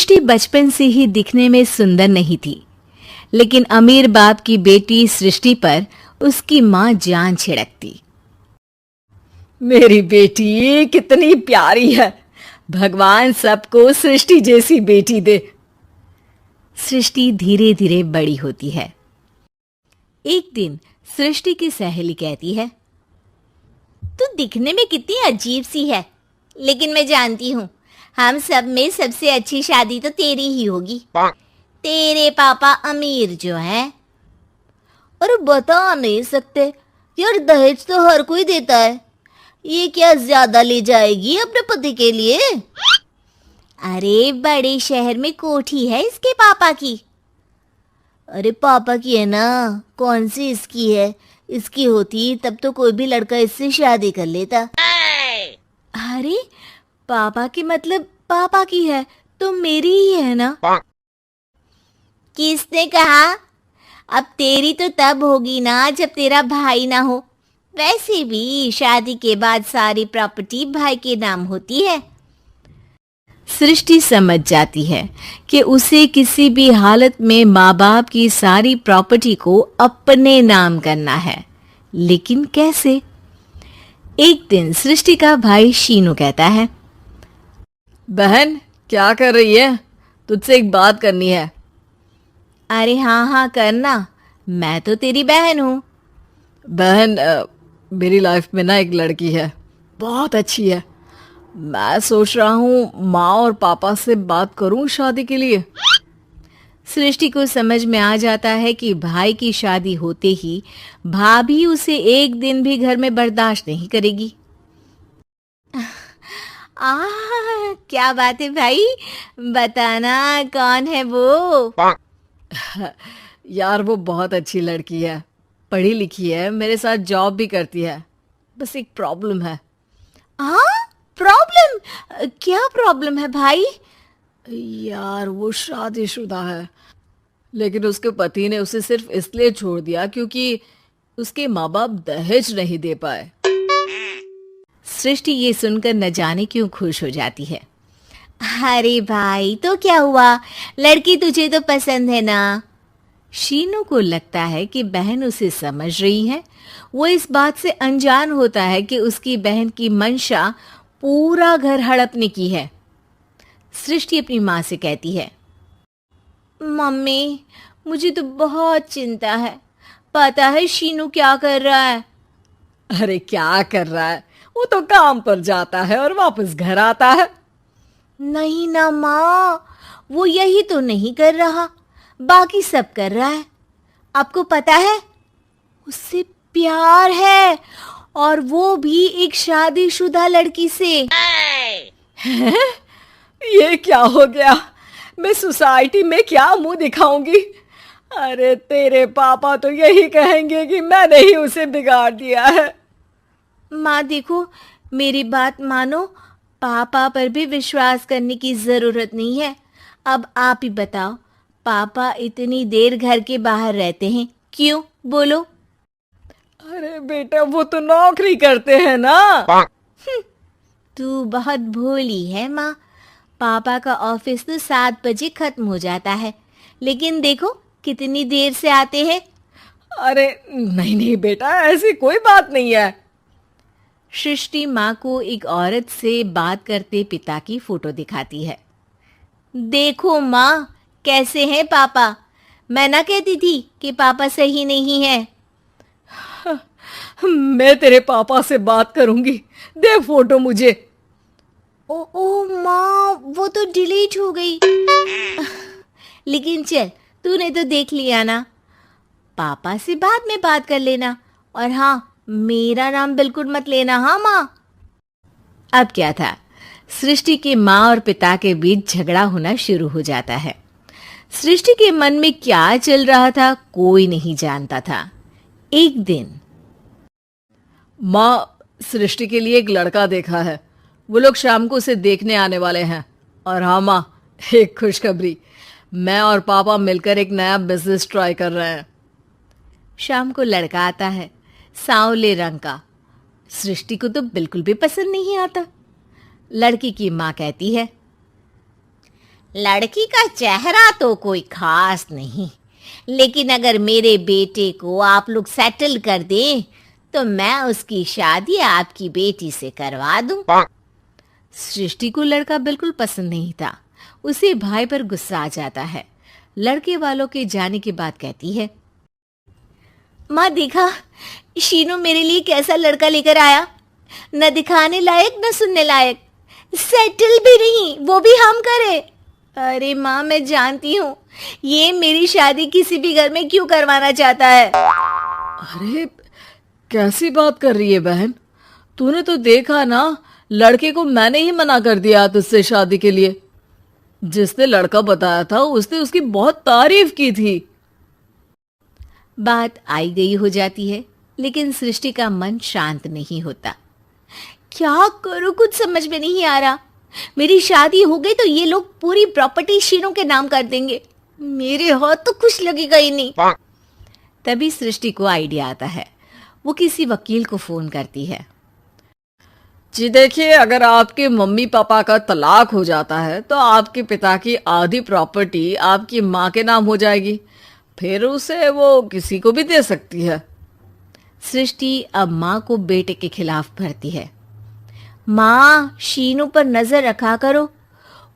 सृष्टि बचपन से ही दिखने में सुंदर नहीं थी, लेकिन अमीर बाप की बेटी सृष्टि पर उसकी माँ जान छिड़कती। मेरी बेटी कितनी प्यारी है, भगवान सबको सृष्टि जैसी बेटी दे। सृष्टि धीरे धीरे बड़ी होती है। एक दिन सृष्टि की सहेली कहती है, तू दिखने में कितनी अजीब सी है, लेकिन मैं जानती हूँ हम सब में सबसे अच्छी शादी तो तेरी ही होगी। तेरे पापा अमीर जो हैं। अरे बता नहीं सकते यार, दहेज तो हर कोई देता है, ये क्या ज्यादा ले जाएगी अपने पति के लिए? अरे बड़े शहर में कोठी है इसके पापा की। अरे पापा की है ना, कौन सी इसकी है? इसकी होती तब तो कोई भी लड़का इससे शादी कर लेता। अरे पापा की मतलब पापा की है तो मेरी ही है ना? किसने कहा? अब तेरी तो तब होगी ना जब तेरा भाई ना हो। वैसे भी शादी के बाद सारी प्रॉपर्टी भाई के नाम होती है। सृष्टि समझ जाती है कि उसे किसी भी हालत में माँ बाप की सारी प्रॉपर्टी को अपने नाम करना है, लेकिन कैसे? एक दिन सृष्टि का भाई शीनू कहता है, बहन क्या कर रही है? तुझसे एक बात करनी है। अरे हाँ हाँ करना, मैं तो तेरी बहन हूँ। बहन मेरी लाइफ में ना एक लड़की है, बहुत अच्छी है। मैं सोच रहा हूँ माँ और पापा से बात करूँ शादी के लिए। सृष्टि को समझ में आ जाता है कि भाई की शादी होते ही भाभी उसे एक दिन भी घर में बर्दाश्त नहीं करेगी। क्या बात है भाई, बताना कौन है वो? यार वो बहुत अच्छी लड़की है, पढ़ी लिखी है, मेरे साथ जॉब भी करती है। बस एक प्रॉब्लम है। प्रॉब्लम? क्या प्रॉब्लम है भाई? यार वो शादीशुदा है, लेकिन उसके पति ने उसे सिर्फ इसलिए छोड़ दिया क्योंकि उसके माँ बाप दहेज नहीं दे पाए। सृष्टि ये सुनकर न जाने क्यों खुश हो जाती है। अरे भाई तो क्या हुआ, लड़की तुझे तो पसंद है ना? शीनू को लगता है कि बहन उसे समझ रही है। वो इस बात से अनजान होता है कि उसकी बहन की मंशा पूरा घर हड़पने की है। सृष्टि अपनी माँ से कहती है, मम्मी मुझे तो बहुत चिंता है, पता है शीनू क्या कर रहा है? अरे क्या कर रहा है, वो तो काम पर जाता है और वापस घर आता है। नहीं ना माँ, वो यही तो नहीं कर रहा, बाकी सब कर रहा है। आपको पता है उससे प्यार है, और वो भी एक शादीशुदा लड़की से। हैं? ये क्या हो गया? मैं सोसाइटी में क्या मुंह दिखाऊंगी? अरे तेरे पापा तो यही कहेंगे कि मैंने ही उसे बिगाड़ दिया है। माँ देखो, मेरी बात मानो, पापा पर भी विश्वास करने की जरूरत नहीं है। अब आप ही बताओ, पापा इतनी देर घर के बाहर रहते हैं क्यों? बोलो। अरे बेटा वो तो नौकरी करते हैं ना। तू बहुत भोली है माँ। पापा का ऑफिस तो 7 बजे खत्म हो जाता है, लेकिन देखो कितनी देर से आते हैं। अरे नहीं नहीं बेटा, ऐसी कोई बात नहीं है। सृष्टि माँ को एक औरत से बात करते पिता की फोटो दिखाती है। देखो माँ, कैसे हैं पापा? मैं ना कहती थी कि पापा सही नहीं है। मैं तेरे पापा से बात करूंगी, दे फोटो मुझे। ओ माँ, वो तो डिलीट हो गई। लेकिन चल, तूने तो देख लिया ना, पापा से बाद में बात कर लेना। और हाँ, मेरा नाम बिल्कुल मत लेना। हाँ माँ। अब क्या था, सृष्टि के माँ और पिता के बीच झगड़ा होना शुरू हो जाता है। सृष्टि के मन में क्या चल रहा था कोई नहीं जानता था। एक दिन, माँ सृष्टि के लिए एक लड़का देखा है, वो लोग शाम को उसे देखने आने वाले हैं। और हाँ माँ, एक खुशखबरी, मैं और पापा मिलकर एक नया बिजनेस ट्राई कर रहे हैं। शाम को लड़का आता है, सांवले रंग का। सृष्टि को तो बिल्कुल भी पसंद नहीं आता। लड़की की माँ कहती है, लड़की का चेहरा तो कोई खास नहीं, लेकिन अगर मेरे बेटे को आप लोग सेटल कर दें तो मैं उसकी शादी आपकी बेटी से करवा दूं। सृष्टि को लड़का बिल्कुल पसंद नहीं था। उसे भाई पर गुस्सा आ जाता है। लड़के वालों के जाने के बाद कहती है, माँ देखा, शीनू मेरे लिए कैसा लड़का लेकर आया, न दिखाने लायक न सुनने लायक, सेटल भी नहीं, वो भी हम करे। अरे माँ मैं जानती हूँ ये मेरी शादी किसी भी घर में क्यों करवाना चाहता है। अरे कैसी बात कर रही है बहन, तूने तो देखा ना, लड़के को मैंने ही मना कर दिया तुझसे शादी के लिए। जिसने लड़का बताया था उसने उसकी बहुत तारीफ की थी। बात आई गई हो जाती है, लेकिन सृष्टि का मन शांत नहीं होता। क्या करूँ कुछ समझ में नहीं आ रहा। मेरी शादी हो गई तो ये लोग पूरी प्रॉपर्टी शीनू के नाम कर देंगे, मेरे हाथ तो कुछ लगेगा ही नहीं। तभी सृष्टि को आइडिया आता है। वो किसी वकील को फोन करती है। जी देखिए, अगर आपके मम्मी पापा का तलाक हो जाता है तो आपके पिता की आधी प्रॉपर्टी आपकी माँ के नाम हो जाएगी, फिर उसे वो किसी को भी दे सकती है। सृष्टि अब माँ को बेटे के खिलाफ भरती है। माँ शीनू पर नजर रखा करो,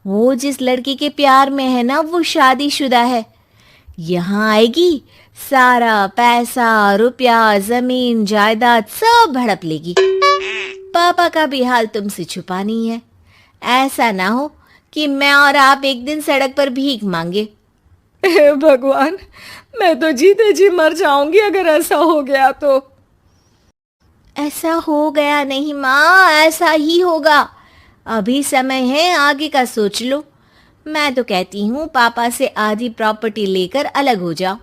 वो जिस लड़की के प्यार में है ना वो शादीशुदा है। यहाँ आएगी सारा पैसा रुपया जमीन जायदाद सब हड़प लेगी। पापा का भी हाल तुमसे छुपा नहीं है। ऐसा ना हो कि मैं और आप एक दिन सड़क पर भीख मांगे। हे भगवान, मैं तो जीते जी मर जाऊंगी अगर ऐसा हो गया तो। ऐसा हो गया नहीं माँ, ऐसा ही होगा। अभी समय है, आगे का सोच लो। मैं तो कहती हूँ पापा से आधी प्रॉपर्टी लेकर अलग हो जाओ।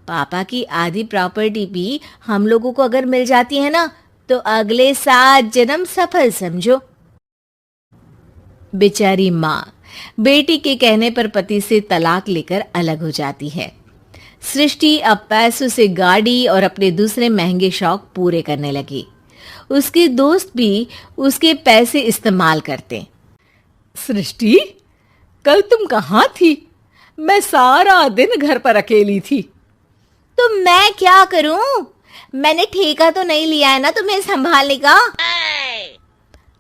पापा की आधी प्रॉपर्टी भी हम लोगों को अगर मिल जाती है ना तो अगले 7 जन्म सफल समझो। बेचारी माँ बेटी के कहने पर पति से तलाक लेकर अलग हो जाती है। सृष्टि अब पैसों से गाड़ी और अपने दूसरे महंगे शौक पूरे करने लगी। उसके दोस्त भी उसके पैसे इस्तेमाल करते। सृष्टि, कल तुम कहाँ थी? मैं सारा दिन घर पर अकेली थी। तो मैं क्या करूं? मैंने ठेका तो नहीं लिया है ना तुम्हें संभालने का।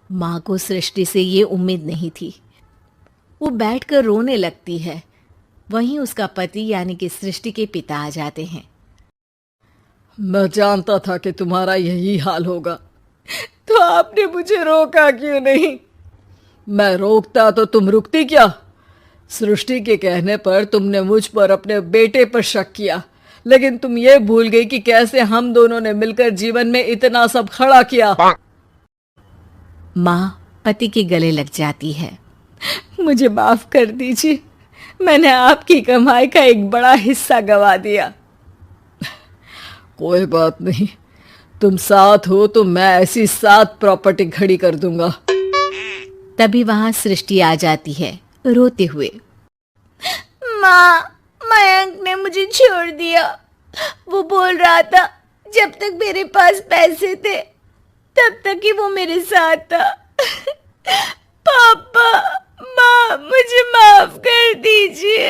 माँ को सृष्टि से ये उम्मीद नहीं थी। वो बैठकर रोने लगती है। वहीं उसका पति यानी कि सृष्टि के पिता आ जाते हैं। मैं जानता था कि तुम्हारा यही हाल होगा, तो आपने मुझे रोका क्यों नहीं? मैं रोकता तो तुम रुकती क्या? सृष्टि के कहने पर तुमने मुझ पर अपने बेटे पर शक किया, लेकिन तुम ये भूल गई कि कैसे हम दोनों ने मिलकर जीवन में इतना सब खड़ा किया। माँ पति के गले लग जाती है। मुझे माफ कर दीजिए, मैंने आपकी कमाई का एक बड़ा हिस्सा गवा दिया। कोई बात नहीं, तुम साथ हो तो मैं ऐसी 7 प्रॉपर्टी खड़ी कर दूंगा। तभी वहां सृष्टि आ जाती है रोते हुए। माँ, मयंक ने मुझे छोड़ दिया। वो बोल रहा था जब तक मेरे पास पैसे थे तब तक ही वो मेरे साथ था। पापा, माँ, मुझे माफ कर दीजिए।